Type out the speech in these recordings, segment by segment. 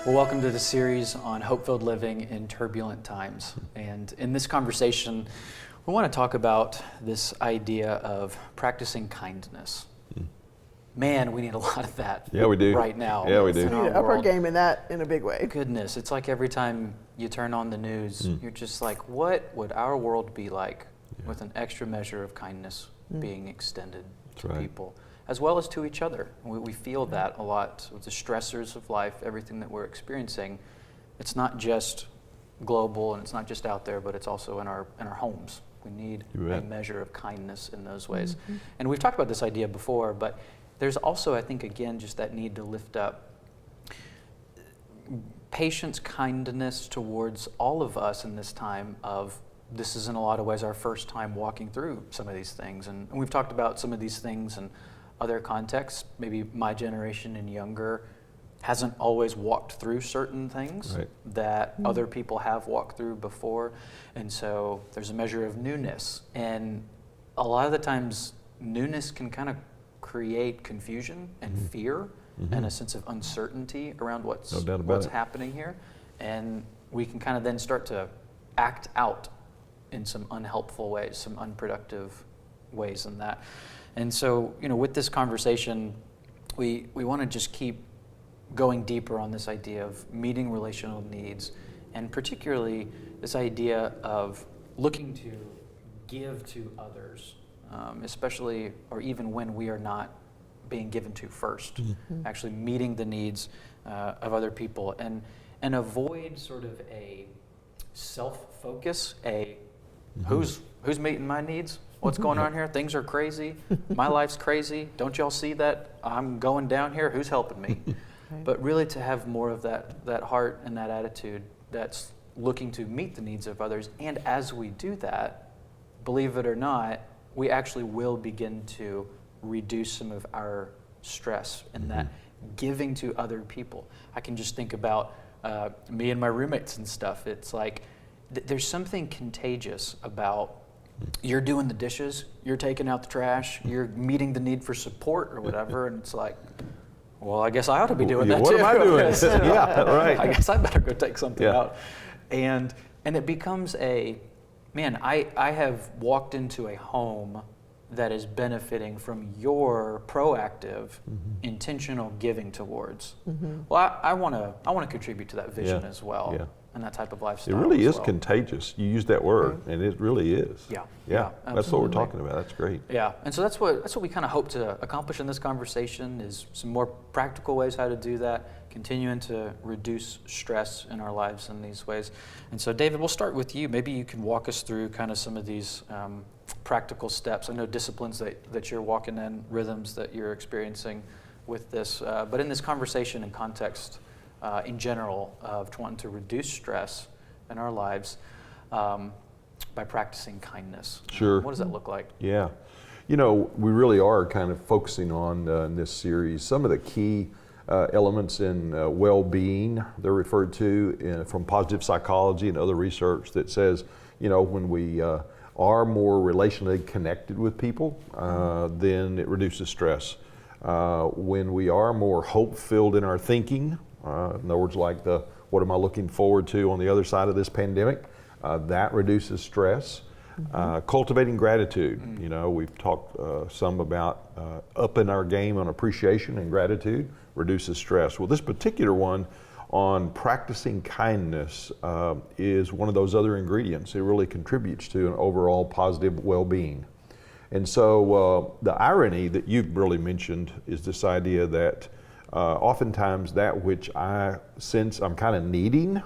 Well, welcome to the series on hope-filled living in turbulent times. And in this conversation, we want to talk about this idea of practicing kindness. Man, we need a lot of that right now. Yeah, we do. We need to up our game in that in a big way. Goodness, it's like every time you turn on the news, you're just like, what would our world be like with an extra measure of kindness being extended to people, as well as to each other? We feel that a lot with the stressors of life, everything that we're experiencing. It's not just global and it's not just out there, but it's also in our homes. We need a measure of kindness in those ways. And we've talked about this idea before, but there's also, I think, again, just that need to lift up patience, kindness towards all of us in this time of, this is in a lot of ways our first time walking through some of these things. And we've talked about some of these things in other contexts. Maybe my generation and younger hasn't always walked through certain things that other people have walked through before. And so there's a measure of newness. And a lot of the times, newness can kind of create confusion and fear and a sense of uncertainty around what's happening here. And we can kind of then start to act out in some unhelpful ways, some unproductive ways in that. And so, with this conversation, we want to just keep going deeper on this idea of meeting relational needs, and particularly this idea of looking to give to others, especially or even when we are not being given to first, actually meeting the needs of other people, and avoid sort of a self-focus, who's meeting my needs? What's going on here? Things are crazy. My life's crazy. Don't y'all see that I'm going down here? Who's helping me? But really to have more of that heart and that attitude that's looking to meet the needs of others. And as we do that, believe it or not, we actually will begin to reduce some of our stress in that giving to other people. I can just think about me and my roommates and stuff. It's like there's something contagious about you're doing the dishes, you're taking out the trash, you're meeting the need for support or whatever, and it's like, well, I guess I ought to be doing that what too. What am I doing? Yeah, right. I guess I better go take something out. And it becomes I have walked into a home that is benefiting from your proactive, intentional giving towards. Well, I want to contribute to that vision as well. And that type of lifestyle. It really is contagious. You use that word, and it really is. Yeah, that's what we're talking about. That's great. Yeah, and so that's what we kind of hope to accomplish in this conversation is some more practical ways how to do that, continuing to reduce stress in our lives in these ways. And so, David, we'll start with you. Maybe you can walk us through kind of some of these practical steps. I know disciplines that you're walking in, rhythms that you're experiencing with this, but in this conversation and context, in general, of wanting to reduce stress in our lives by practicing kindness. Sure. What does that look like? Yeah. We really are kind of focusing on in this series some of the key elements in well-being. They're referred to from positive psychology and other research that says, when we are more relationally connected with people, then it reduces stress. When we are more hope-filled in our thinking, in other words, like what am I looking forward to on the other side of this pandemic? That reduces stress. Cultivating gratitude. We've talked some about upping our game on appreciation and gratitude reduces stress. Well, this particular one on practicing kindness is one of those other ingredients. It really contributes to an overall positive well-being. And so the irony that you've really mentioned is this idea that oftentimes that which I sense I'm kind of needing,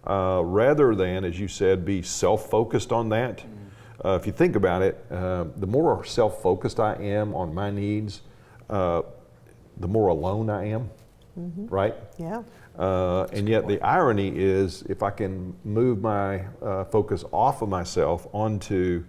rather than, as you said, be self-focused on that. If you think about it, the more self-focused I am on my needs, the more alone I am, right? Yeah. And yet the irony is if I can move my focus off of myself onto,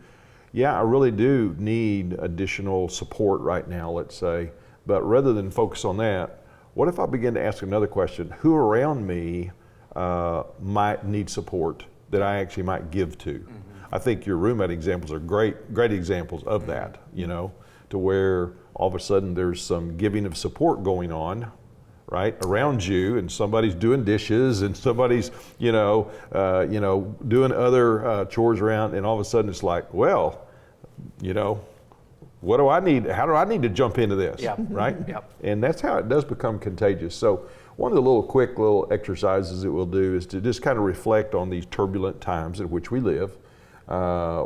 I really do need additional support right now, let's say, but rather than focus on that, what if I begin to ask another question? Who around me might need support that I actually might give to? I think your roommate examples are great examples of that, to where all of a sudden there's some giving of support going on, right, around you, and somebody's doing dishes, and somebody's, doing other chores around, and all of a sudden it's like, well, what do I need? How do I need to jump into this? Yeah. Right? Yep. And that's how it does become contagious. So one of the quick little exercises that we'll do is to just kind of reflect on these turbulent times in which we live,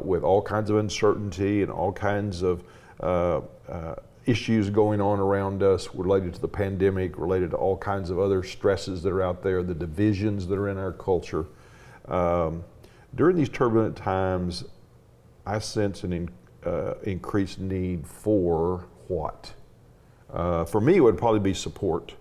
with all kinds of uncertainty and all kinds of issues going on around us related to the pandemic, related to all kinds of other stresses that are out there, the divisions that are in our culture. During these turbulent times, I sense an increased need for what? For me, it would probably be support.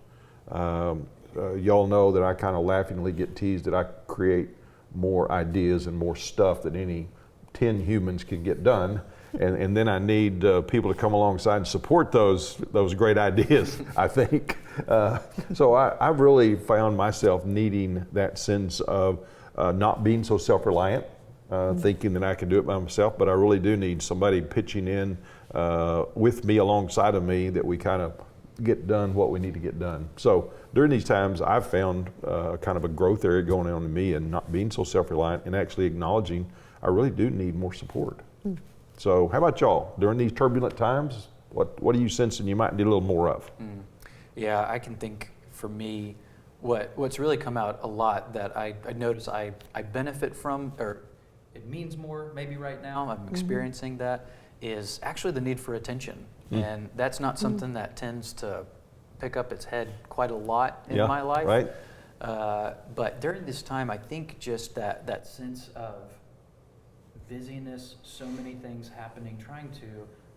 Y'all know that I kind of laughingly get teased that I create more ideas and more stuff than any 10 humans can get done. And then I need people to come alongside and support those great ideas, I think. So I've really found myself needing that sense of not being so self-reliant, thinking that I can do it by myself, but I really do need somebody pitching in with me, alongside of me, that we kind of get done what we need to get done. So during these times, I've found kind of a growth area going on in me, and not being so self-reliant, and actually acknowledging I really do need more support. So how about y'all? During these turbulent times, what are you sensing you might need a little more of? Yeah, I can think for me, what's really come out a lot that I notice I benefit from, or it means more maybe right now, I'm experiencing that, is actually the need for attention. And that's not something that tends to pick up its head quite a lot in my life. Right. But during this time, I think just that sense of busyness, so many things happening, trying to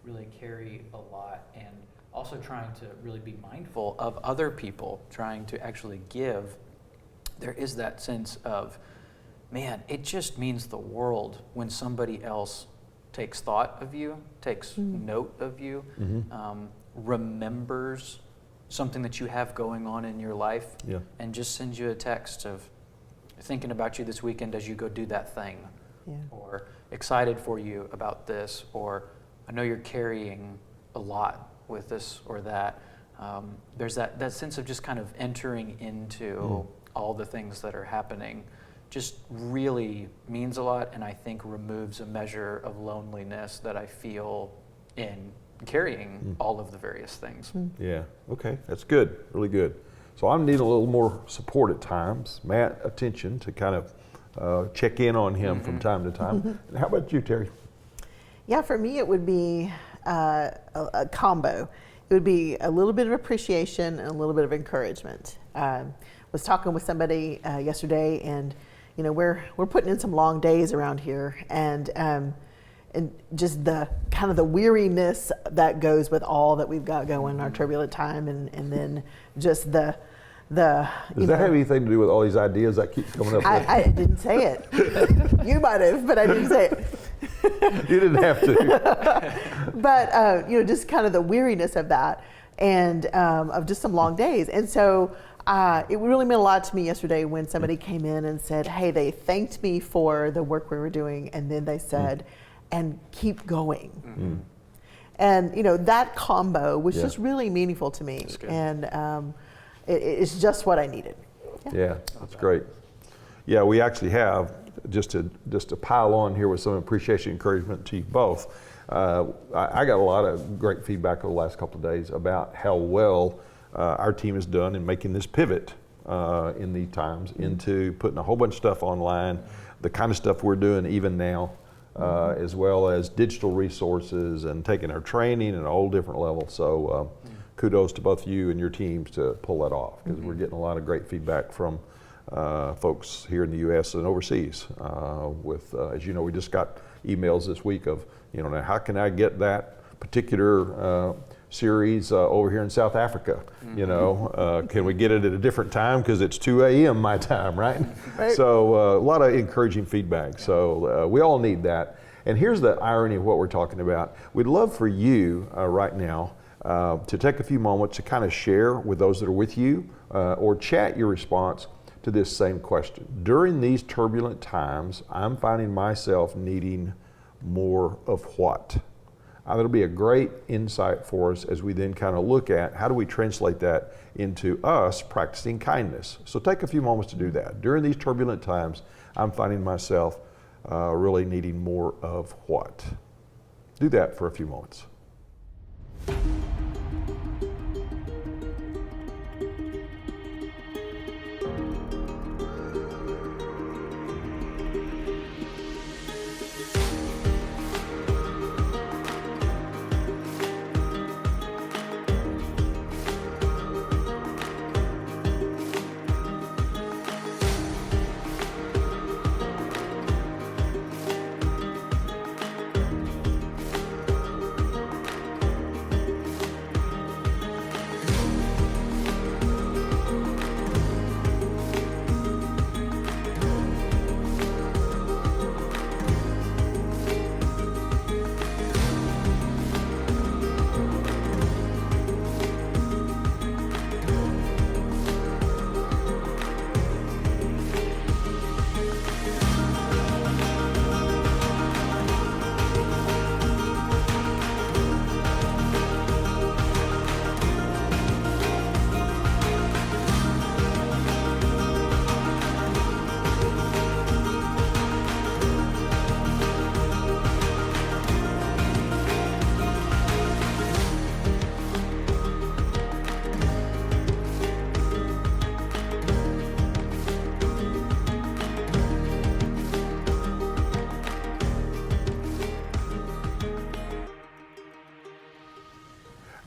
really carry a lot, and also trying to really be mindful of other people, trying to actually give. There is that sense of, man, it just means the world when somebody else takes thought of you, takes note of you, remembers something that you have going on in your life, and just sends you a text of thinking about you this weekend as you go do that thing, or excited for you about this, or I know you're carrying a lot with this or that. There's that sense of just kind of entering into all the things that are happening just really means a lot, and I think removes a measure of loneliness that I feel in carrying all of the various things. Yeah, okay, that's good, really good. So I'm needing a little more support at times, Matt, attention to kind of check in on him from time to time. And how about you, Terry? Yeah, for me it would be a combo. It would be a little bit of appreciation and a little bit of encouragement. Was talking with somebody yesterday, and we're putting in some long days around here, and just the kind of the weariness that goes with all that we've got going in our turbulent time, and then just the Does that have anything to do with all these ideas that keep coming up? I didn't say it. You might have, but I didn't say it. You didn't have to. But just kind of the weariness of that, and of just some long days. And so it really meant a lot to me yesterday when somebody came in and said, hey, they thanked me for the work we were doing, and then they said, and keep going. And that combo was just really meaningful to me, and it's just what I needed. Yeah, that's great. Yeah, we actually have, just to pile on here with some appreciation and encouragement to you both, I got a lot of great feedback over the last couple of days about how well our team has done in making this pivot in these times into putting a whole bunch of stuff online, the kind of stuff we're doing even now, as well as digital resources, and taking our training at a whole different level. So kudos to both you and your teams to pull that off, because we're getting a lot of great feedback from folks here in the U.S. and overseas. As you know, we just got emails this week of, now how can I get that particular series over here in South Africa? Can we get it at a different time because it's 2 a.m. my time, right? So a lot of encouraging feedback. So we all need that. And here's the irony of what we're talking about. We'd love for you right now to take a few moments to kind of share with those that are with you, or chat your response to this same question. During these turbulent times, I'm finding myself needing more of what? That'll be a great insight for us as we then kind of look at how do we translate that into us practicing kindness. So take a few moments to do that. During these turbulent times, I'm finding myself really needing more of what? Do that for a few moments.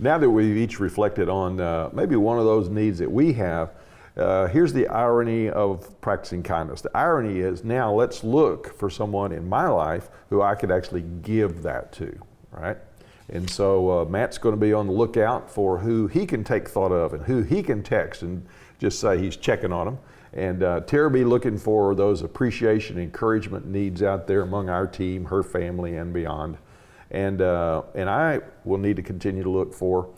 Now that we've each reflected on maybe one of those needs that we have, here's the irony of practicing kindness. The irony is now let's look for someone in my life who I could actually give that to, right? And so Matt's going to be on the lookout for who he can take thought of and who he can text and just say he's checking on them. And Tara be looking for those appreciation, encouragement needs out there among our team, her family, and beyond. And I will need to continue to look for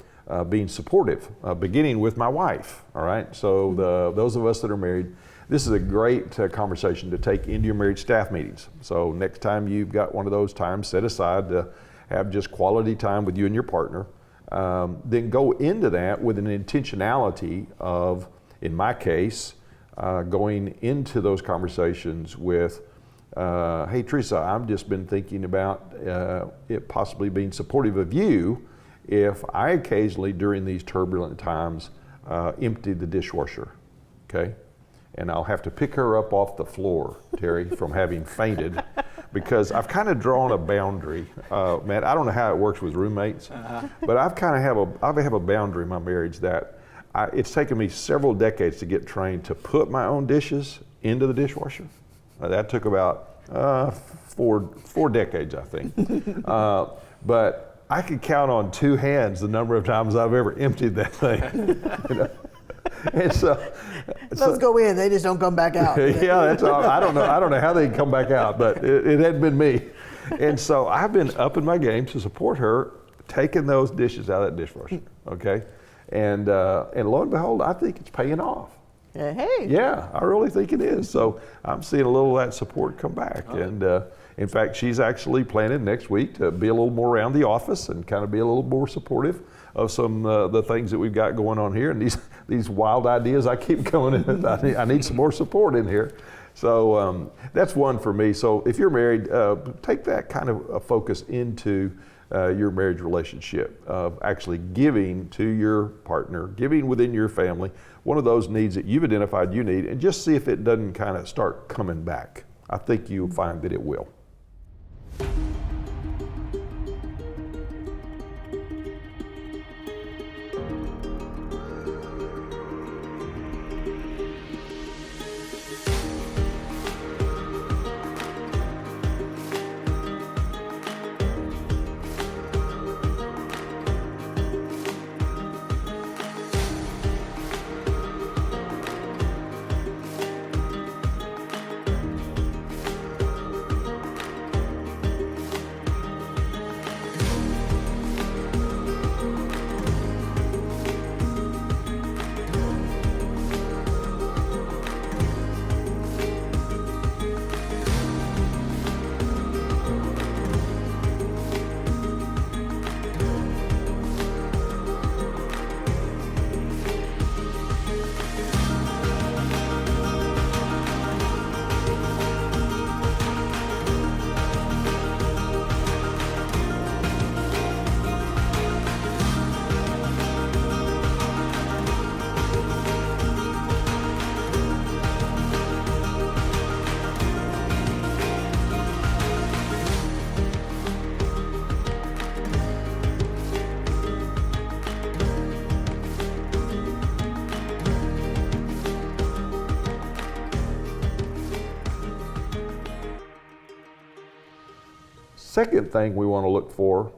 being supportive, beginning with my wife, all right? So those of us that are married, this is a great conversation to take into your marriage staff meetings. So next time you've got one of those times set aside to have just quality time with you and your partner, then go into that with an intentionality of, in my case, going into those conversations with, hey Teresa, I've just been thinking about it possibly being supportive of you if I occasionally during these turbulent times empty the dishwasher, okay? And I'll have to pick her up off the floor, Terry, from having fainted, because I've kind of drawn a boundary. Man, I don't know how it works with roommates, but I have a boundary in my marriage that it's taken me several decades to get trained to put my own dishes into the dishwasher. That took about four decades, I think. But I could count on two hands the number of times I've ever emptied that thing. You know? And Those go in, they just don't come back out. Yeah, that's all. I don't know how they come back out, but it hadn't been me. And so I've been upping my game to support her, taking those dishes out of that dishwasher. Okay, and lo and behold, I think it's paying off. Hey. Yeah, I really think it is. So I'm seeing a little of that support come back. Oh. And in fact, she's actually planning next week to be a little more around the office and kind of be a little more supportive of some the things that we've got going on here. And these wild ideas I keep coming in. I need some more support in here. So that's one for me. So if you're married, take that kind of a focus into your marriage relationship of actually giving to your partner, giving within your family, one of those needs that you've identified you need, and just see if it doesn't kind of start coming back. I think you'll find that it will. second thing we want to look for,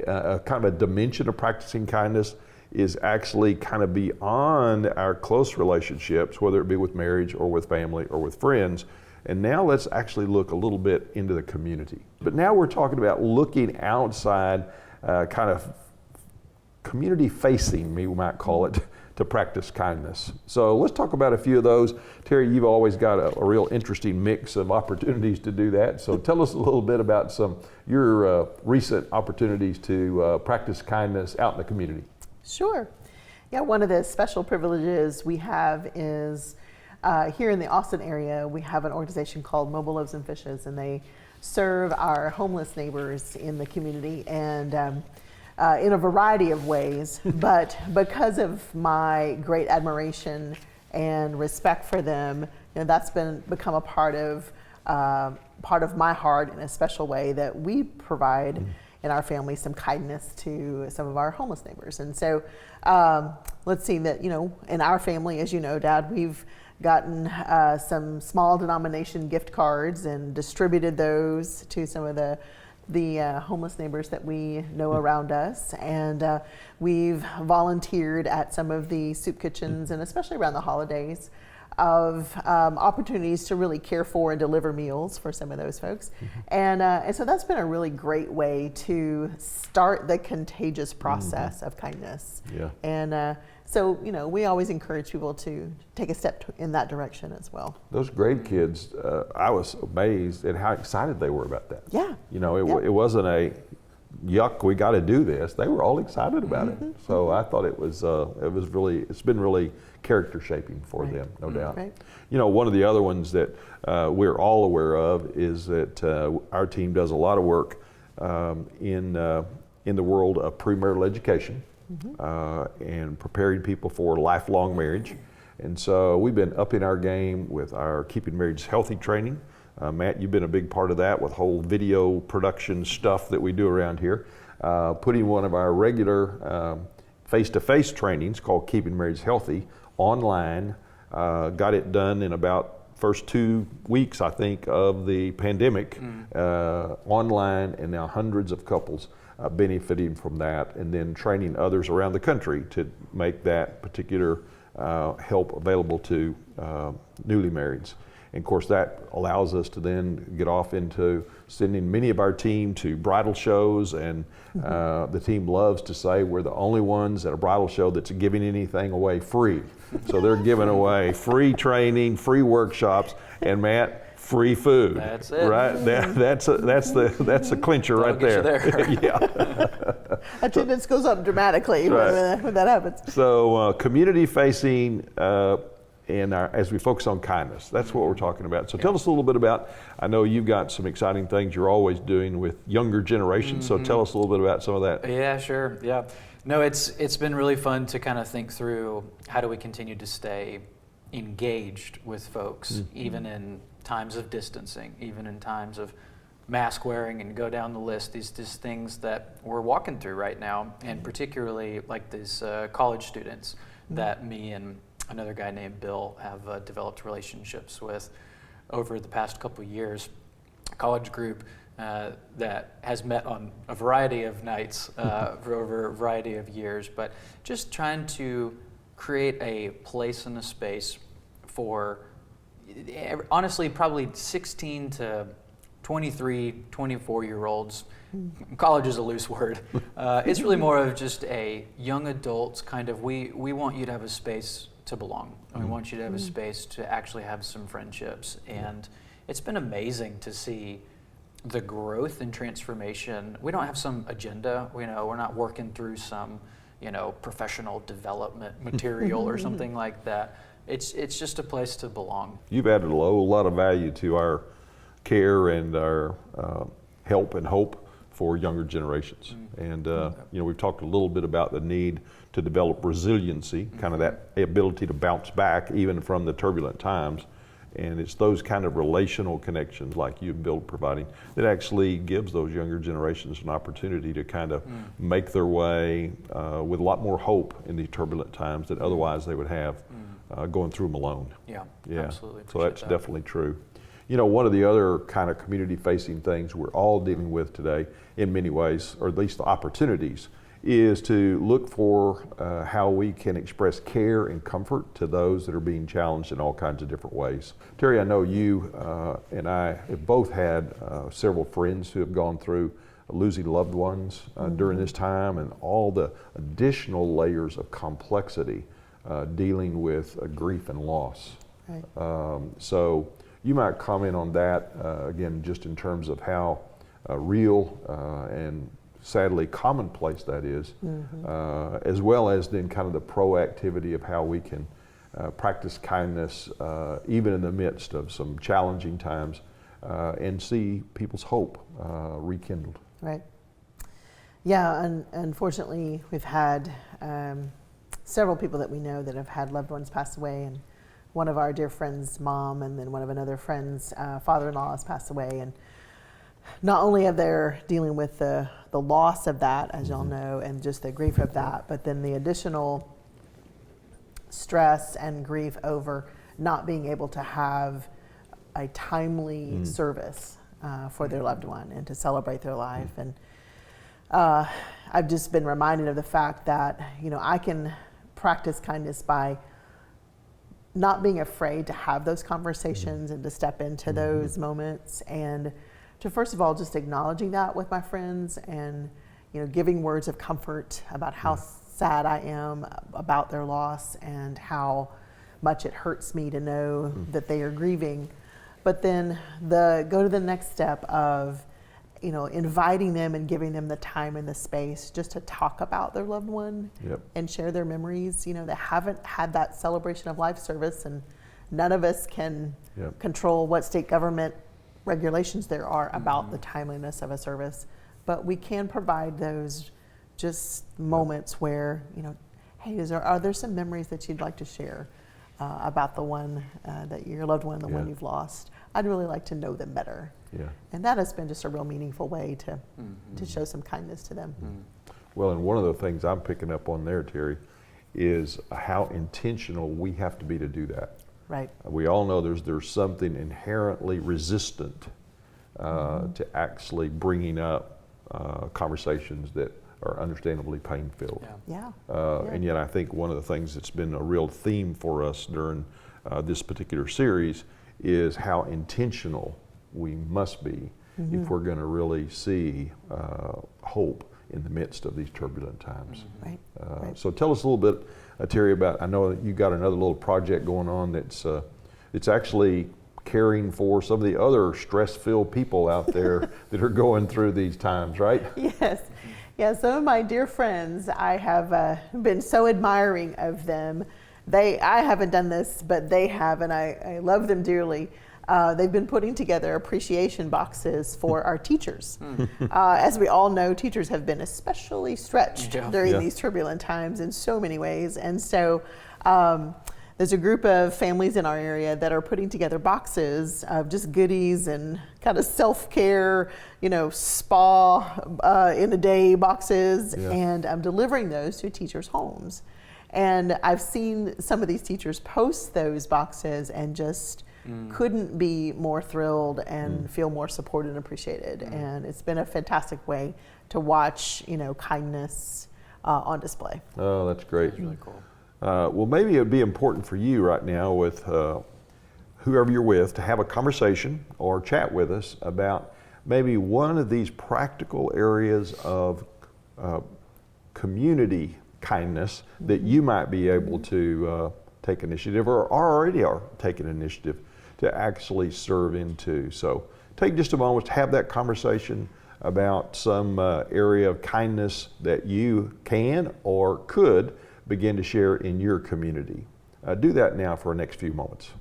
kind of a dimension of practicing kindness, is actually kind of beyond our close relationships, whether it be with marriage or with family or with friends. And now let's actually look a little bit into the community. But now we're talking about looking outside, kind of community facing, we might call it, to practice kindness. So let's talk about a few of those. Terry, you've always got a real interesting mix of opportunities to do that. So tell us a little bit about your recent opportunities to practice kindness out in the community. Sure. Yeah, one of the special privileges we have is here in the Austin area, we have an organization called Mobile Loaves and Fishes, and they serve our homeless neighbors in the community, and in a variety of ways. But because of my great admiration and respect for them, that's become a part of my heart in a special way, that we provide in our family some kindness to some of our homeless neighbors. And so let's see that, in our family, as you know, Dad, we've gotten some small denomination gift cards and distributed those to some of the homeless neighbors that we know around us. And we've volunteered at some of the soup kitchens, and especially around the holidays, of opportunities to really care for and deliver meals for some of those folks. And so that's been a really great way to start the contagious process of kindness. Yeah. And so, we always encourage people to take a step in that direction as well. Those grade kids, I was amazed at how excited they were about that. Yeah. It wasn't a yuck, we got to do this. They were all excited about it. So I thought it's been really character shaping for them, no doubt. Right. One of the other ones that we're all aware of is that our team does a lot of work in the world of premarital education and preparing people for lifelong marriage. And so we've been upping our game with our Keeping Marriage Healthy training. Matt, you've been a big part of that with whole video production stuff that we do around here. Putting one of our regular face-to-face trainings called Keeping Marriage Healthy online. Got it done in about first 2 weeks, I think, of the pandemic, online, and now hundreds of couples benefiting from that, and then training others around the country to make that particular help available to newly marrieds. And of course, that allows us to then get off into sending many of our team to bridal shows, and the team loves to say we're the only ones at a bridal show that's giving anything away free. So they're giving away free training, free workshops, and Matt, free food. That's it. Right? That's the clincher right there. Yeah. Attendance goes up dramatically when that happens. So community facing, and as we focus on kindness, that's what we're talking about. So tell us a little bit about, I know you've got some exciting things you're always doing with younger generations, so tell us a little bit about some of that. Yeah, sure, yeah. No, it's been really fun to kind of think through how do we continue to stay engaged with folks, even in times of distancing, even in times of mask wearing, and go down the list, these things that we're walking through right now, and particularly like these college students that me and another guy named Bill have developed relationships with over the past couple of years. A college group that has met on a variety of nights for over a variety of years, but just trying to create a place and a space for, honestly, probably 16 to 23, 24-year-olds. College is a loose word. It's really more of just a young adults kind of, we want you to have a space to belong. And we want you to have a space to actually have some friendships. And it's been amazing to see the growth and transformation. We don't have some agenda, we're not working through some, professional development material or something like that. It's just a place to belong. You've added a lot of value to our care and our help and hope for younger generations. And we've talked a little bit about the need to develop resiliency, kind of that ability to bounce back even from the turbulent times. And it's those kind of relational connections like you and Bill providing that actually gives those younger generations an opportunity to kind of make their way with a lot more hope in these turbulent times that otherwise they would have going through them alone. Yeah, Yeah, absolutely. so that's definitely true. You know, one of the other kind of community-facing things we're all dealing with today, in many ways, or at least the opportunities, is to look for how we can express care and comfort to those that are being challenged in all kinds of different ways. Terry, I know you and I have both had several friends who have gone through losing loved ones during this time, and all the additional layers of complexity dealing with grief and loss. Right. So you might comment on that again, just in terms of how real and sadly commonplace that is, as well as then kind of the proactivity of how we can practice kindness even in the midst of some challenging times and see people's hope rekindled. Right. Yeah, and unfortunately we've had several people that we know that have had loved ones pass away, and one of our dear friends' mom, and then one of another friend's father-in-law has passed away. And not only are they dealing with the loss of that, as y'all know, and just the grief of that, but then the additional stress and grief over not being able to have a timely service for their loved one and to celebrate their life. And I've just been reminded of the fact that, you know, I can practice kindness by not being afraid to have those conversations and to step into those moments, and to first of all just acknowledging that with my friends, and you know, giving words of comfort about how sad I am about their loss and how much it hurts me to know that they are grieving. But then go to the next step of, you know, inviting them and giving them the time and the space just to talk about their loved one and share their memories, you know, that haven't had that celebration of life service. And none of us can control what state government regulations there are about the timeliness of a service, but we can provide those just moments where, you know, hey, are there some memories that you'd like to share about the one that your loved one, the one you've lost? I'd really like to know them better. And that has been just a real meaningful way to show some kindness to them. Well, and one of the things I'm picking up on there, Terry, is how intentional we have to be to do that. Right. We all know there's something inherently resistant to actually bringing up conversations that are understandably pain-filled. And yet I think one of the things that's been a real theme for us during this particular series is how intentional we must be if we're going to really see hope in the midst of these turbulent times. So tell us a little bit, Terry, about, I know that you got another little project going on that's it's actually caring for some of the other stress-filled people out there that are going through these times, right? Yes. Yeah, some of my dear friends, I have been so admiring of them. I haven't done this, but they have, and I love them dearly. They've been putting together appreciation boxes for our teachers. As we all know, teachers have been especially stretched during these turbulent times in so many ways. And so there's a group of families in our area that are putting together boxes of just goodies and kind of self-care, you know, spa in a day boxes, and I'm delivering those to teachers' homes. And I've seen some of these teachers post those boxes and just couldn't be more thrilled and feel more supported and appreciated. And it's been a fantastic way to watch, you know, kindness on display. Oh, that's great. That's really cool. Well, maybe it would be important for you right now with whoever you're with to have a conversation or chat with us about maybe one of these practical areas of community kindness that you might be able to take initiative or already are taking initiative to actually serve into. So take just a moment to have that conversation about some area of kindness that you can or could begin to share in your community. Do that now for the next few moments.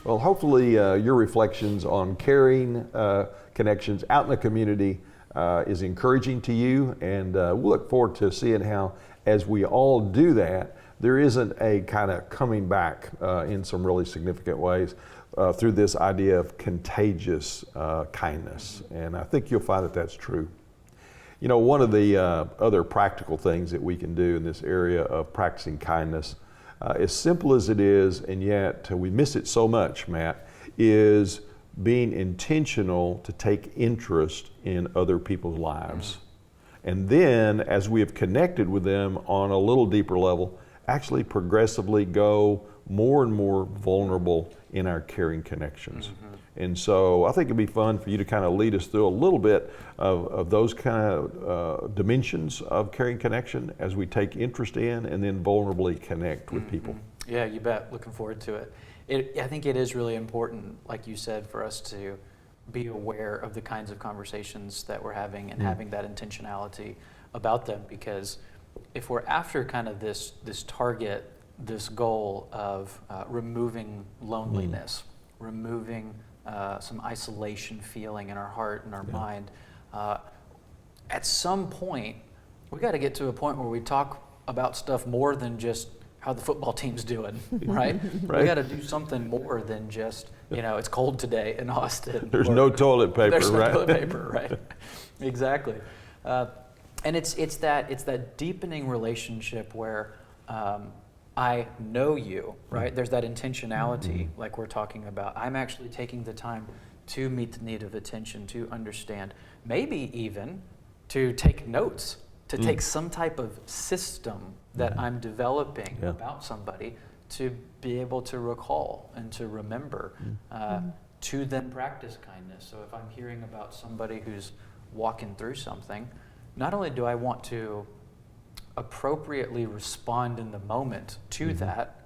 Well, hopefully your reflections on caring connections out in the community is encouraging to you, and we'll look forward to seeing how, as we all do that, there isn't a kind of coming back in some really significant ways through this idea of contagious kindness. And I think you'll find that that's true. You know, one of the other practical things that we can do in this area of practicing kindness, as simple as it is, and yet we miss it so much, Matt, is being intentional to take interest in other people's lives. And then, as we have connected with them on a little deeper level, actually progressively go more and more vulnerable in our caring connections. And so I think it'd be fun for you to kind of lead us through a little bit of those kind of dimensions of caring connection as we take interest in and then vulnerably connect with people. Yeah, you bet. Looking forward to it. I think it is really important, like you said, for us to be aware of the kinds of conversations that we're having and having that intentionality about them, because if we're after kind of this target, this goal of removing loneliness, removing some isolation feeling in our heart and our mind, at some point we got to get to a point where we talk about stuff more than just how the football team's doing, right? We got to do something more than just, you know, it's cold today in Austin. There's no toilet paper, there's right? no toilet paper, right? Exactly. And it's that deepening relationship where I know you, right? There's that intentionality, like we're talking about. I'm actually taking the time to meet the need of attention, to understand, maybe even to take notes, to take some type of system that I'm developing about somebody to be able to recall and to remember, to then practice kindness. So if I'm hearing about somebody who's walking through something, not only do I want to appropriately respond in the moment to that,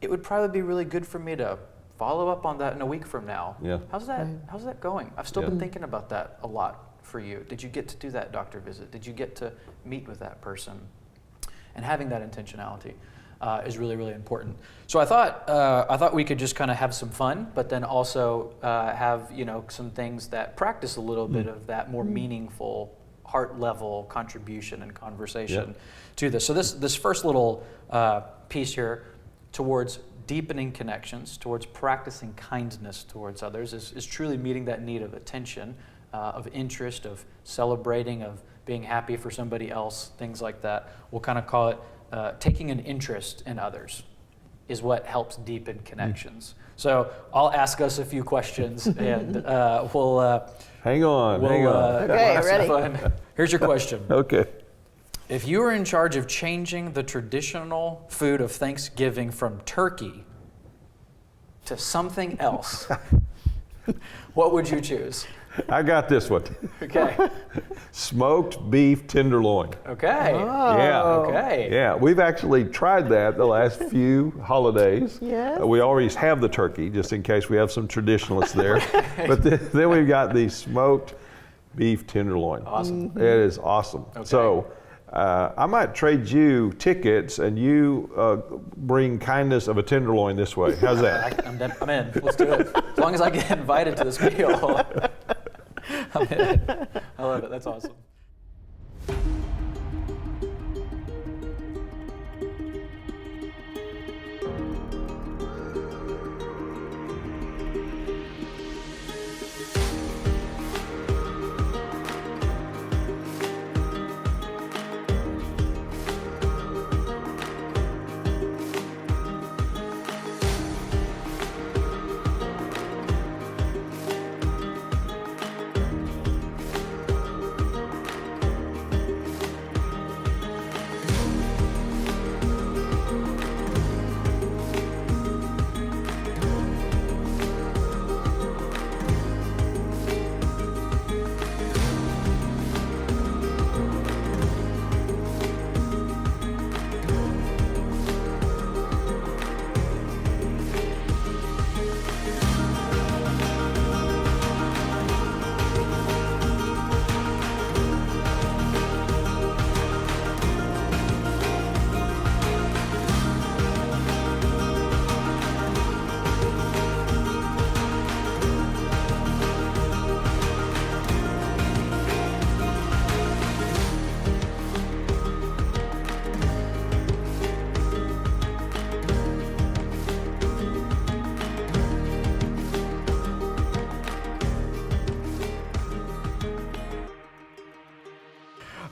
it would probably be really good for me to follow up on that in a week from now. How's that going? I've still been thinking about that a lot for you. Did you get to do that doctor visit? Did you get to meet with that person? And having that intentionality is really, really important. So I thought we could just kind of have some fun, but then also have, you know, some things that practice a little bit of that more meaningful heart level contribution and conversation to this. So this first little piece here towards deepening connections, towards practicing kindness towards others is truly meeting that need of attention, of interest, of celebrating, of being happy for somebody else, things like that. We'll kind of call it taking an interest in others is what helps deepen connections. So I'll ask us a few questions and we'll... Hang on. Okay, ready? Fun. Here's your question. Okay. If you were in charge of changing the traditional food of Thanksgiving from turkey to something else, what would you choose? I got this one. Okay. Smoked beef tenderloin. Okay. Yeah. Okay. Yeah, we've actually tried that the last few holidays. Yes. We always have the turkey, just in case we have some traditionalists there. But then we've got the smoked beef tenderloin. Awesome. It is awesome. Okay. So I might trade you tickets and you bring kindness of a tenderloin this way. How's that? I'm in. Let's do it. As long as I get invited to this meal, I'm in. I love it. That's awesome.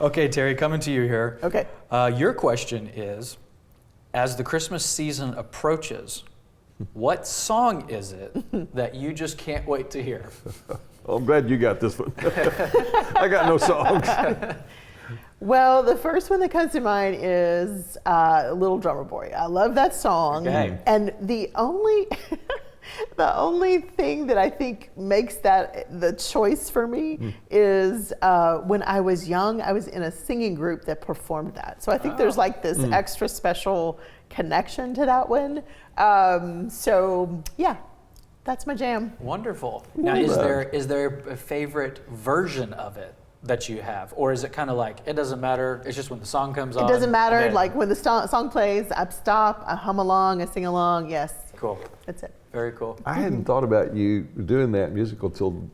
Okay, Terry, coming to you here. Okay. Your question is, as the Christmas season approaches, what song is it that you just can't wait to hear? Oh, I'm glad you got this one. I got no songs. Well, the first one that comes to mind is Little Drummer Boy. I love that song. Okay. And the only the only thing that I think makes that the choice for me is when I was young, I was in a singing group that performed that. So I think there's like this extra special connection to that one. So yeah, that's my jam. Wonderful. Now, is there a favorite version of it that you have, or is it kind of like it doesn't matter? It's just when the song comes on. It doesn't matter. Okay. Like when the song plays, I stop, I hum along, I sing along. Yes. Cool. That's it. Very cool. I hadn't thought about you doing that musical till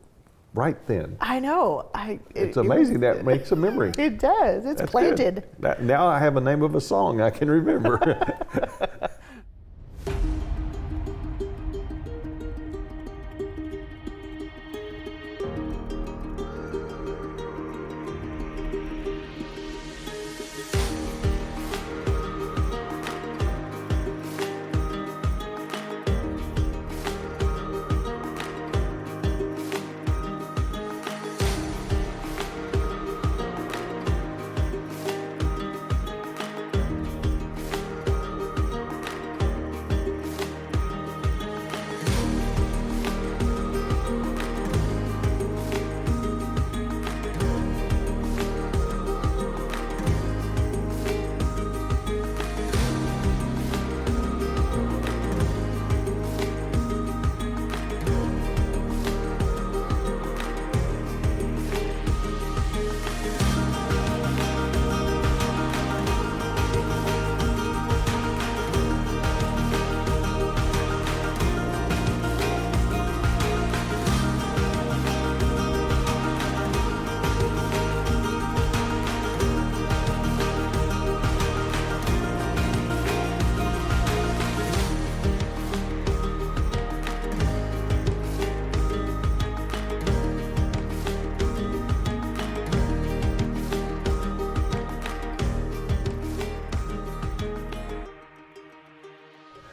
right then. I know. It's amazing that makes a memory. It does. It's That's planted. good. Now I have a name of a song I can remember.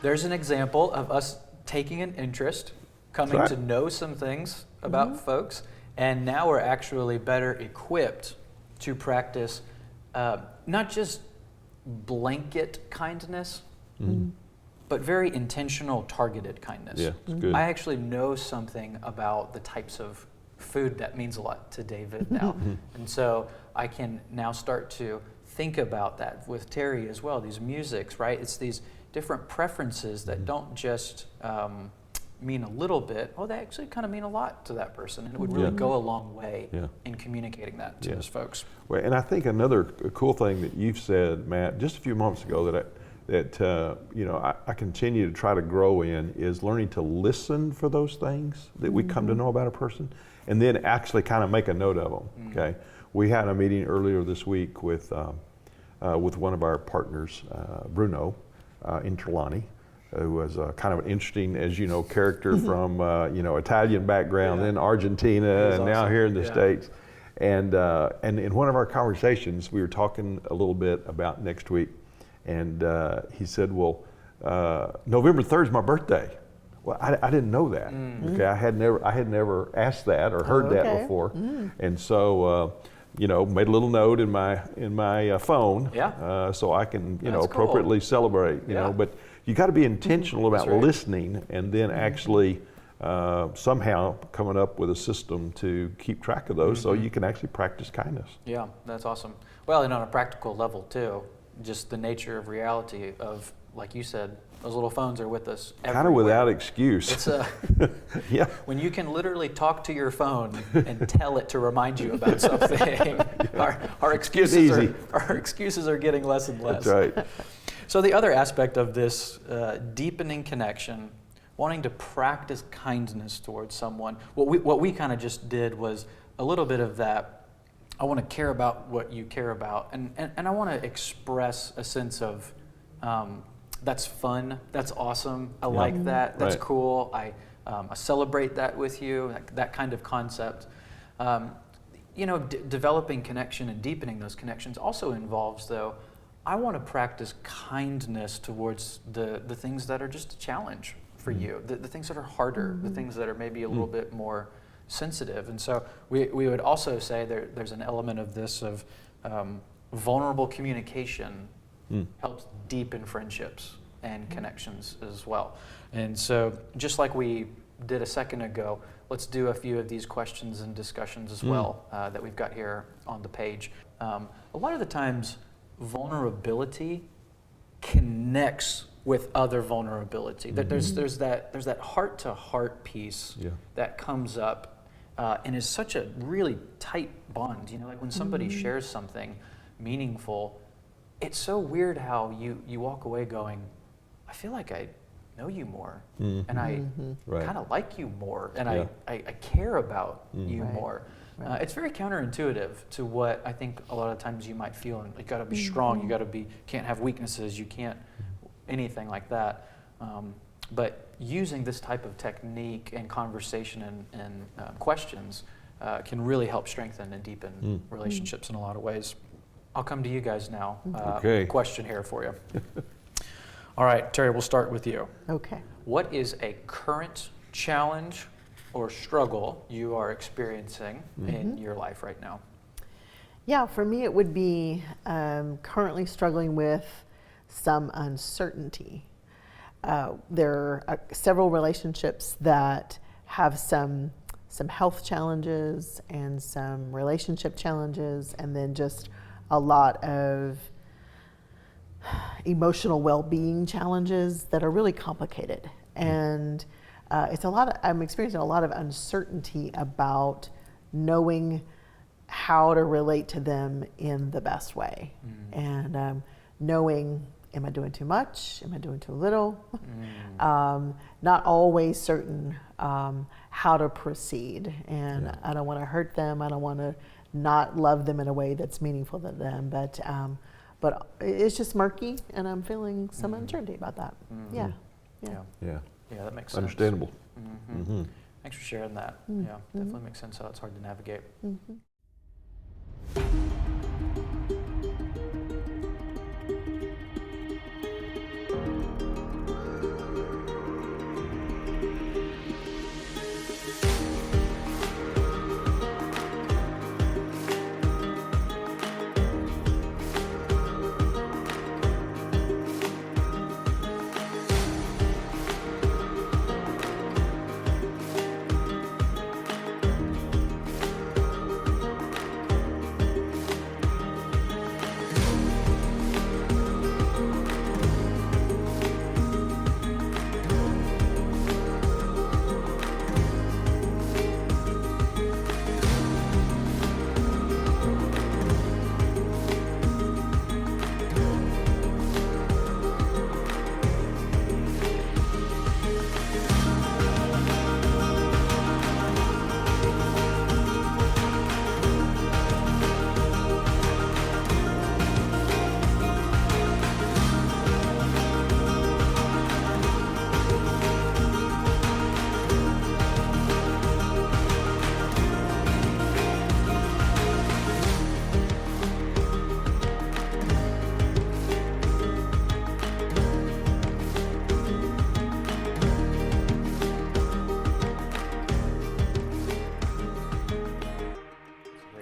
There's an example of us taking an interest, coming Right. to know some things about folks, and now we're actually better equipped to practice not just blanket kindness, but very intentional, targeted kindness. Yeah, it's good. I actually know something about the types of food that means a lot to David now. And so I can now start to think about that with Terry as well, these musics, right? It's these different preferences that don't just mean a little bit, they actually kind of mean a lot to that person. And it would really go a long way in communicating that to those folks. Well, and I think another cool thing that you've said, Matt, just a few moments ago that I continue to try to grow in is learning to listen for those things that we come to know about a person, and then actually kind of make a note of them. Okay, we had a meeting earlier this week with one of our partners, Bruno Interlani, who was kind of an interesting, as you know, character from Italian background, then Argentina, and now here in the States. And in one of our conversations, we were talking a little bit about next week, and he said, "Well, November 3rd is my birthday." Well, I didn't know that. Okay, I had never asked that or heard that before, and so. Made a little note in my phone, so I can That's appropriately cool. celebrate. But you got to be intentional about right. listening, and then actually somehow coming up with a system to keep track of those, so you can actually practice kindness. Yeah, that's awesome. Well, and on a practical level too, just the nature of reality of, like you said, those little phones are with us everywhere. Kind of without excuse. It's yeah. when you can literally talk to your phone and tell it to remind you about something. Our excuses are getting less and less. That's right. So the other aspect of this deepening connection, wanting to practice kindness towards someone, what we kind of just did was a little bit of that. I want to care about what you care about, and I want to express a sense of that's fun, that's awesome, I like that, that's cool, I celebrate that with you, that kind of concept. developing connection and deepening those connections also involves, though, I want to practice kindness towards the things that are just a challenge for you, the things that are harder, the things that are maybe a little bit more sensitive. And so we would also say there's an element of this of vulnerable communication helps deepen friendships and connections as well. And so just like we did a second ago, let's do a few of these questions and discussions as well that we've got here on the page. A lot of the times, vulnerability connects with other vulnerability. There's that heart-to-heart piece that comes up and is such a really tight bond. Like when somebody shares something meaningful, it's so weird how you walk away going, I feel like I know you more, and I kind of like you more, and I care about you more. It's very counterintuitive to what I think a lot of times you might feel. You got to be strong. You got to can't have weaknesses. You can't anything like that. But using this type of technique and conversation and questions can really help strengthen and deepen relationships in a lot of ways. I'll come to you guys now. Question here for you. All right, Terry, we'll start with you. Okay. What is a current challenge or struggle you are experiencing in your life right now? Yeah, for me it would be currently struggling with some uncertainty. There are several relationships that have some health challenges and some relationship challenges, and then just a lot of emotional well-being challenges that are really complicated. And I'm experiencing a lot of uncertainty about knowing how to relate to them in the best way. And knowing, am I doing too much? Am I doing too little? Not always certain how to proceed. And I don't want to hurt them. I don't want to not love them in a way that's meaningful to them. But it's just murky, and I'm feeling some uncertainty about that. Yeah, that makes sense. Understandable. Thanks for sharing that. Yeah, definitely makes sense how it's hard to navigate.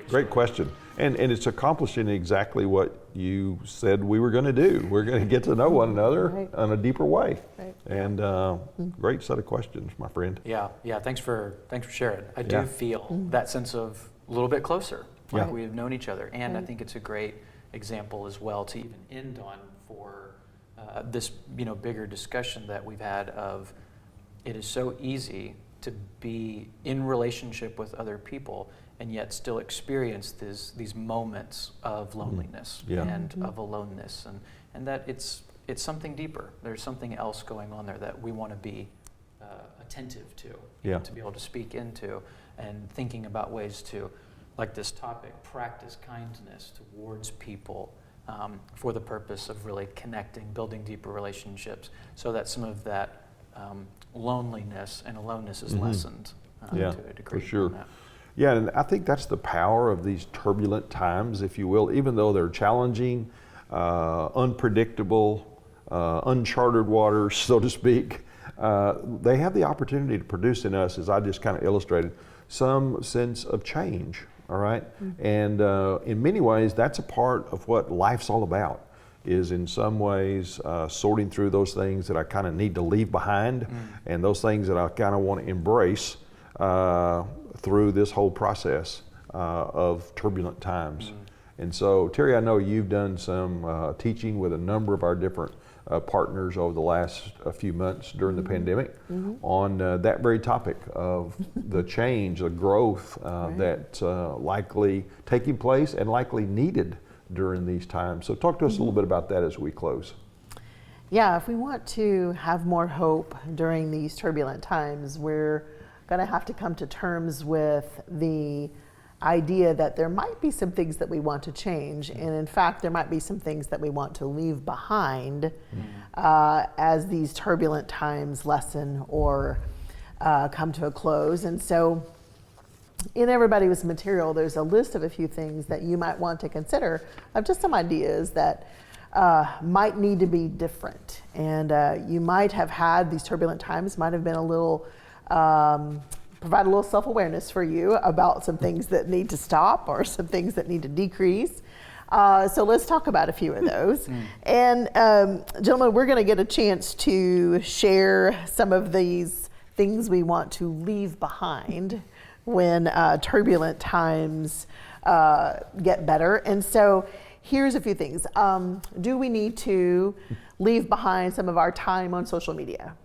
Great question. And it's accomplishing exactly what you said we were going to do. We're going to get to know one another in a deeper way. And great set of questions, my friend. Yeah. Thanks for sharing. I do feel that sense of a little bit closer, like we've known each other. And I think it's a great example as well to even end on for this bigger discussion that we've had of it is so easy to be in relationship with other people and yet still experience these moments of loneliness and of aloneness, and that it's something deeper. There's something else going on there that we want to be attentive to, to be able to speak into, and thinking about ways to, like this topic, practice kindness towards people for the purpose of really connecting, building deeper relationships, so that some of that loneliness and aloneness is lessened to a degree. For sure. Yeah, and I think that's the power of these turbulent times, if you will. Even though they're challenging, unpredictable, uncharted waters, so to speak, they have the opportunity to produce in us, as I just kind of illustrated, some sense of change, all right? And in many ways, that's a part of what life's all about, is in some ways sorting through those things that I kind of need to leave behind and those things that I kind of want to embrace through this whole process of turbulent times. And so, Terry, I know you've done some teaching with a number of our different partners over the last few months during the pandemic on that very topic of the change, the growth that's likely taking place and likely needed during these times. So talk to us a little bit about that as we close. Yeah, if we want to have more hope during these turbulent times, we're going to have to come to terms with the idea that there might be some things that we want to change, and in fact there might be some things that we want to leave behind as these turbulent times lessen or come to a close. And so in everybody's material there's a list of a few things that you might want to consider, of just some ideas that might need to be different. And you might have had these turbulent times, might have been a little provide a little self-awareness for you about some things that need to stop or some things that need to decrease. So let's talk about a few of those. And gentlemen, we're going to get a chance to share some of these things we want to leave behind when turbulent times get better. And so here's a few things. Do we need to leave behind some of our time on social media?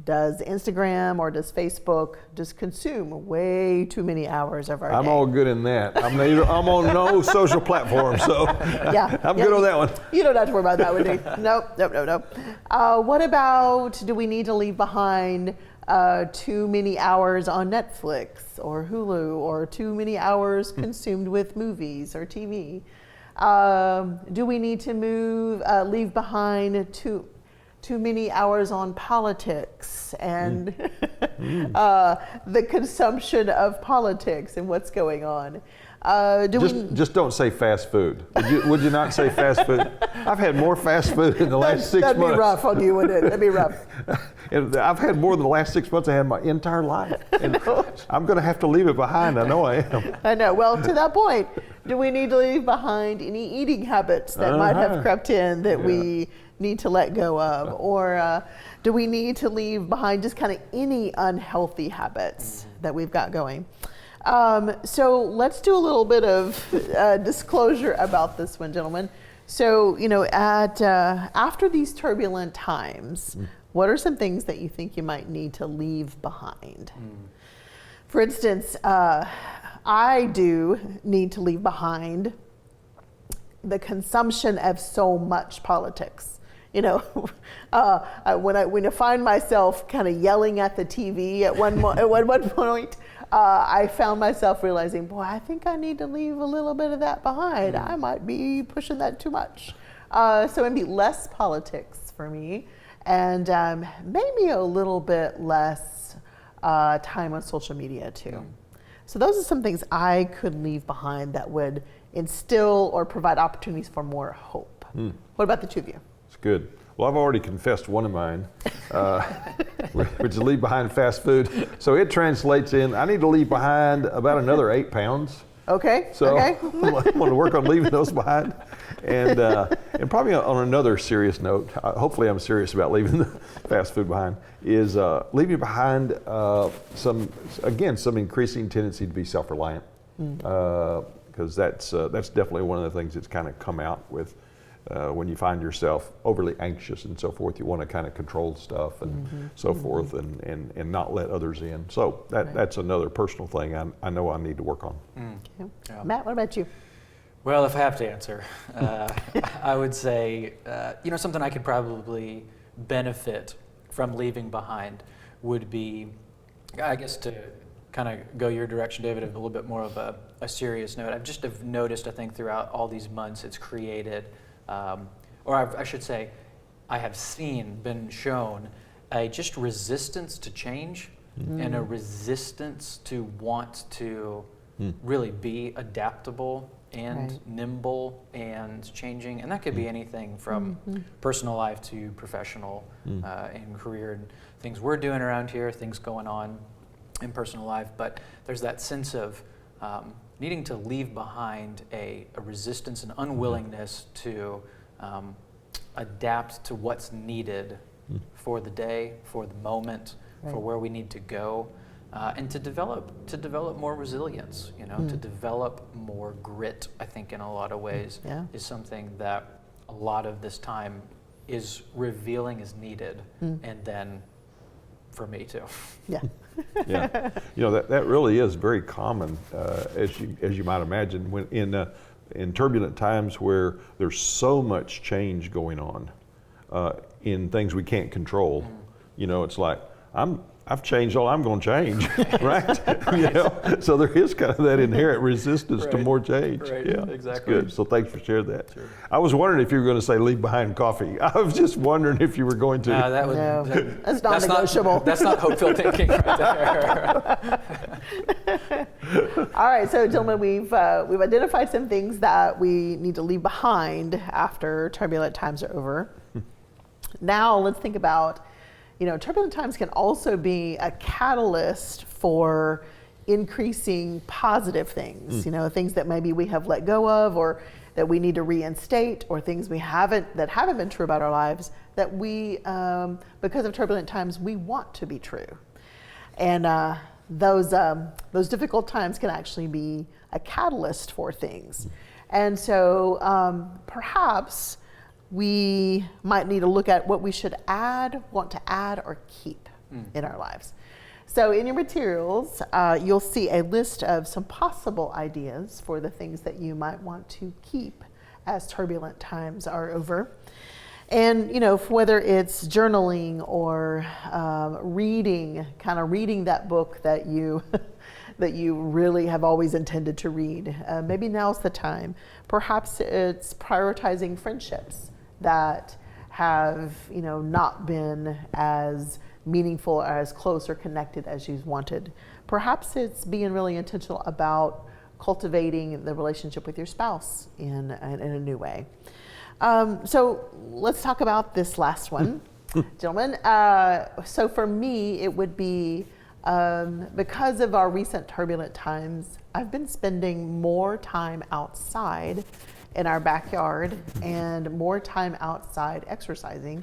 Does Instagram or does Facebook just consume way too many hours of our day? I'm all good in that. I'm on no social platform, so I'm good on that one. You don't have to worry about that one, do you? Nope. What about, do we need to leave behind too many hours on Netflix or Hulu, or too many hours consumed with movies or TV? Do we need to leave behind too many hours on politics and the consumption of politics and what's going on? Just don't say fast food. Would you not say fast food? I've had more fast food in the last 6 months. That'd be rough on you, wouldn't it? That'd be rough. And I've had more than the last 6 months I had my entire life. And I'm going to have to leave it behind. I know I am. I know. Well, to that point, do we need to leave behind any eating habits that might have crept in that we need to let go of? Or do we need to leave behind just kind of any unhealthy habits that we've got going? So let's do a little bit of disclosure about this one, gentlemen. So, after these turbulent times, what are some things that you think you might need to leave behind? For instance, I do need to leave behind the consumption of so much politics. When I find myself kind of yelling at the TV at one point, I found myself realizing, boy, I think I need to leave a little bit of that behind. I might be pushing that too much. So maybe less politics for me, and maybe a little bit less time on social media too. So those are some things I could leave behind that would instill or provide opportunities for more hope. What about the two of you? It's good. Well, I've already confessed one of mine, which is leave behind fast food. So it translates in, I need to leave behind about another 8 pounds. Okay. So okay. I'm going to work on leaving those behind. And probably on another serious note, hopefully I'm serious about leaving the fast food behind, is leaving behind some increasing tendency to be self-reliant. Because that's definitely one of the things that's kind of come out with when you find yourself overly anxious and so forth. You want to kind of control stuff and so forth and not let others in. So that's another personal thing I know I need to work on. Yeah. Matt, what about you? Well, if I have to answer, I would say, something I could probably benefit from leaving behind would be, I guess, to kind of go your direction, David, a little bit more of a serious note. I've just have noticed, I think, throughout all these months, it's created, I should say, I have been shown, a just resistance to change and a resistance to want to really be adaptable and Right. nimble and changing. And that could be anything from personal life to professional and career and things we're doing around here, things going on in personal life. But there's that sense of needing to leave behind a resistance and unwillingness to adapt to what's needed for the day, for the moment, for Right. where we need to go, and to develop more resilience. To develop more grit. I think in a lot of ways is something that a lot of this time is revealing is needed, and then for me too. Yeah. Yeah, that really is very common, as you might imagine, when in turbulent times where there's so much change going on in things we can't control. It's like I've changed all I'm going to change, right? So there is kind of that inherent resistance to Right. more change. Right, Yeah, exactly. That's good. So thanks for sharing that. Sure. I was wondering if you were going to say leave behind coffee. I was just wondering if you were going to. That would, No, that's not- non-negotiable. That's not hope-filled thinking right there. All right, so gentlemen, we've identified some things that we need to leave behind after turbulent times are over. Now let's think about, turbulent times can also be a catalyst for increasing positive things, things that maybe we have let go of or that we need to reinstate, or things that haven't been true about our lives that we, because of turbulent times, we want to be true. And those difficult times can actually be a catalyst for things. And so perhaps we might need to look at what we should want to add or keep in our lives. So in your materials, you'll see a list of some possible ideas for the things that you might want to keep as turbulent times are over. And, whether it's journaling or reading that book that you that you really have always intended to read, maybe now's the time. Perhaps it's prioritizing friendships that have, not been as meaningful or as close or connected as you've wanted. Perhaps it's being really intentional about cultivating the relationship with your spouse in a new way. So let's talk about this last one, gentlemen. So for me, it would be, because of our recent turbulent times, I've been spending more time outside in our backyard and more time outside exercising.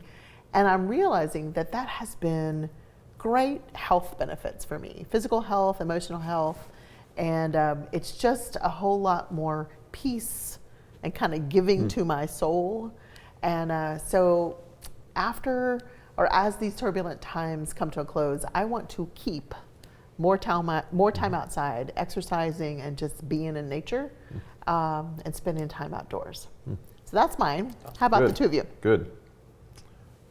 And I'm realizing that has been great health benefits for me, physical health, emotional health. And it's just a whole lot more peace and kind of giving to my soul. And so as these turbulent times come to a close, I want to keep more time outside, exercising and just being in nature, and spending time outdoors. So that's mine. How about the two of you? Good.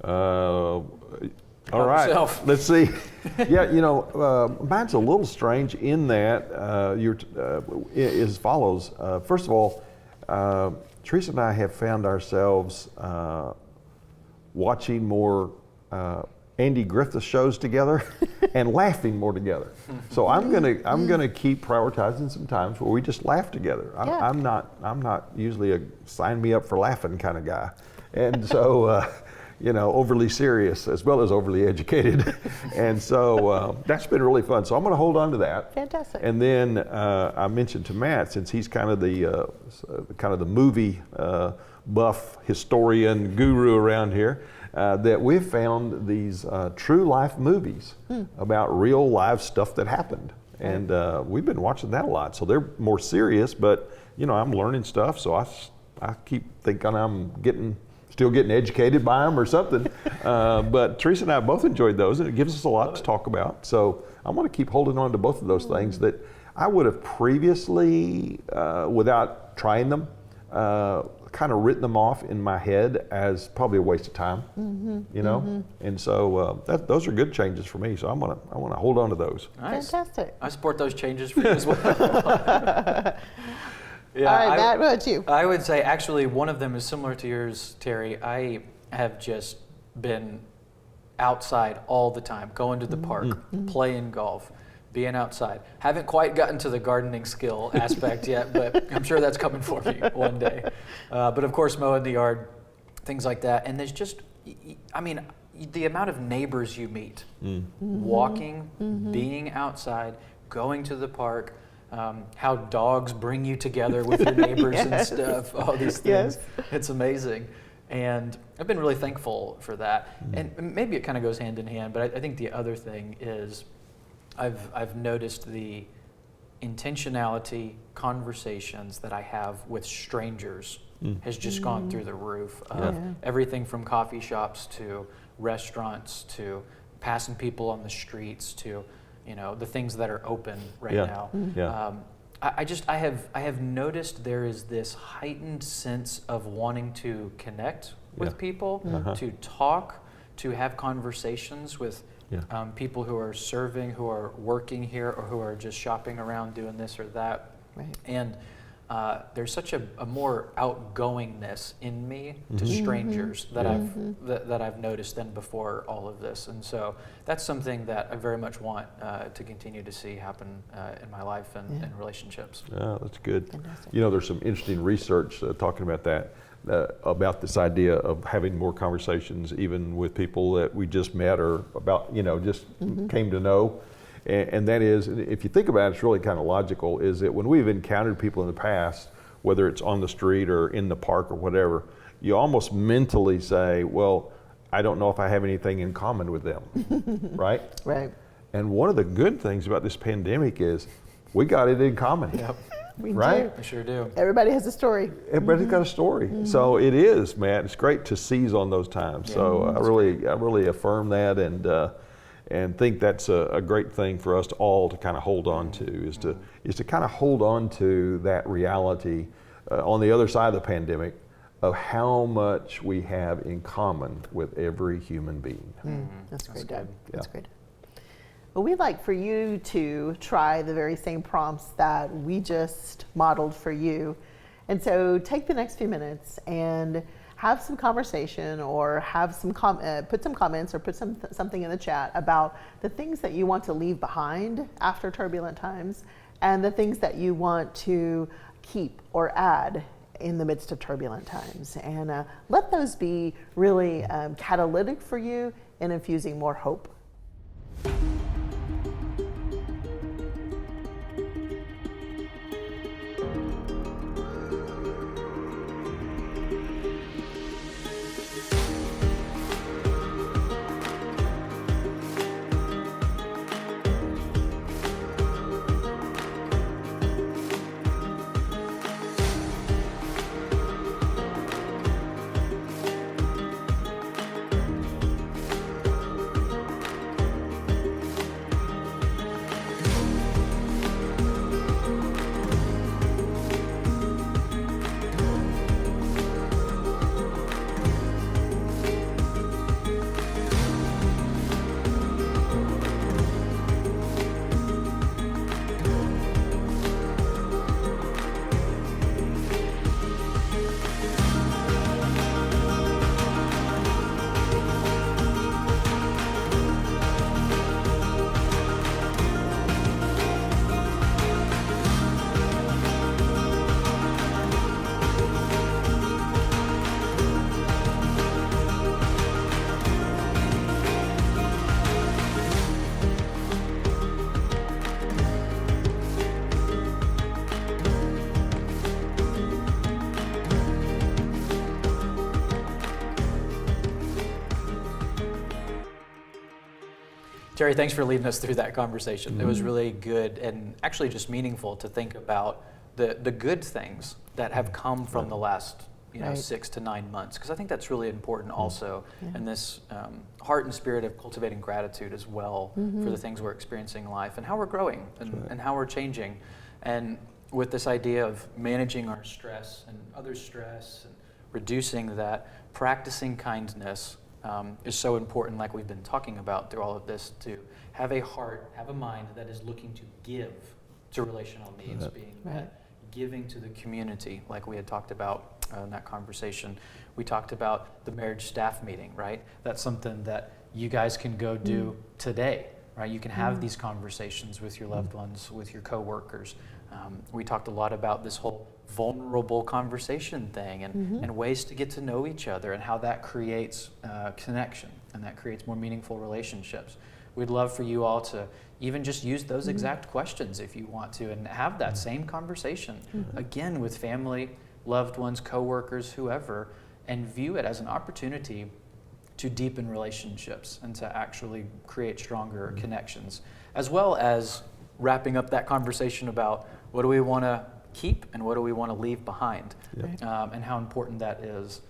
All right. yourself? Let's see. Yeah, mine's a little strange in that as follows. First of all, Teresa and I have found ourselves watching more Andy Griffith shows together and laughing more together. So I'm gonna keep prioritizing some times where we just laugh together. I'm not usually a sign me up for laughing kind of guy, and so overly serious as well as overly educated, and so that's been really fun. So I'm gonna hold on to that. Fantastic. And then I mentioned to Matt, since he's kind of the movie buff historian guru around here, that we've found these true life movies about real live stuff that happened. And we've been watching that a lot. So they're more serious, but I'm learning stuff. So I keep thinking I'm still getting educated by them or something. But Teresa and I both enjoyed those, and it gives us a lot to talk about. So I'm going to keep holding on to both of those things that I would have previously, without trying them, kind of written them off in my head as probably a waste of time, and so those are good changes for me. So I want to hold on to those. Nice. Fantastic. I support those changes for you as well. Yeah, All right, Matt, what about you? I would say actually one of them is similar to yours, Terry. I have just been outside all the time, going to the park, playing golf, being outside. Haven't quite gotten to the gardening skill aspect yet, but I'm sure that's coming for me one day. But of course, mowing the yard, things like that. And there's just, I mean, the amount of neighbors you meet, walking, being outside, going to the park, how dogs bring you together with your neighbors and stuff, all these things. It's amazing. And I've been really thankful for that. And maybe it kind of goes hand in hand, but I think the other thing is I've noticed the intentionality conversations that I have with strangers has just gone through the roof of everything from coffee shops to restaurants to passing people on the streets to, you know, the things that are open right now. I have noticed there is this heightened sense of wanting to connect with people, to talk, to have conversations with people who are serving, who are working here, or who are just shopping around doing this or that. And there's such a more outgoingness in me to strangers that I've noticed than before all of this. And so that's something that I very much want to continue to see happen in my life and relationships. Yeah, that's good. Fantastic. You know, there's some interesting research talking about that, about this idea of having more conversations even with people that we just met or about, you know, just came to know. And that is, if you think about it, it's really kind of logical, is that when we've encountered people in the past, whether it's on the street or in the park or whatever, you almost mentally say, well, I don't know if I have anything in common with them, right? Right. And one of the good things about this pandemic is we got it in common. We right? do. I sure do. Everybody has a story. Everybody's got a story. So it is, man, it's great to seize on those times. So I really affirm that and think that's a great thing for us to all to kind of hold on to, is to kind of hold on to that reality on the other side of the pandemic of how much we have in common with every human being. That's great, Doug. Yeah. That's great. Well, we'd like for you to try the very same prompts that we just modeled for you. And so take the next few minutes and have some conversation, or have some put some comments, or put something in the chat about the things that you want to leave behind after turbulent times, and the things that you want to keep or add in the midst of turbulent times. And let those be really catalytic for you in infusing more hope. Terry, thanks for leading us through that conversation. It was really good and actually just meaningful to think about the good things that have come from the last 6 to 9 months, because I think that's really important also, and this heart and spirit of cultivating gratitude as well for the things we're experiencing in life and how we're growing and how we're changing. And with this idea of managing our stress and others' stress and reducing that, practicing kindness is so important, like we've been talking about through all of this, to have a heart, have a mind that is looking to give to relational needs being met, giving to the community, like we had talked about in that conversation. We talked about the marriage staff meeting, right? That's something that you guys can go do today. right? You can have these conversations with your loved ones, with your coworkers. We talked a lot about this whole vulnerable conversation thing and ways to get to know each other and how that creates connection and that creates more meaningful relationships. We'd love for you all to even just use those exact questions if you want to and have that same conversation again with family, loved ones, coworkers, whoever, and view it as an opportunity to deepen relationships and to actually create stronger connections, as well as wrapping up that conversation about what do we want to keep and what do we want to leave behind, and how important that is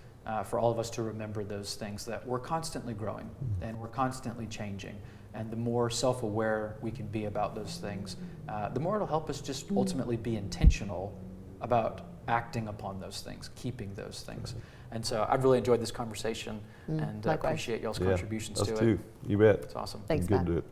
for all of us to remember those things, that we're constantly growing and we're constantly changing. And the more self-aware we can be about those things, the more it'll help us just ultimately be intentional about acting upon those things, keeping those things. And so I've really enjoyed this conversation and Likewise. appreciate y'all's contributions us to too. it. You bet. It's awesome. Thanks, Good Matt. to do it.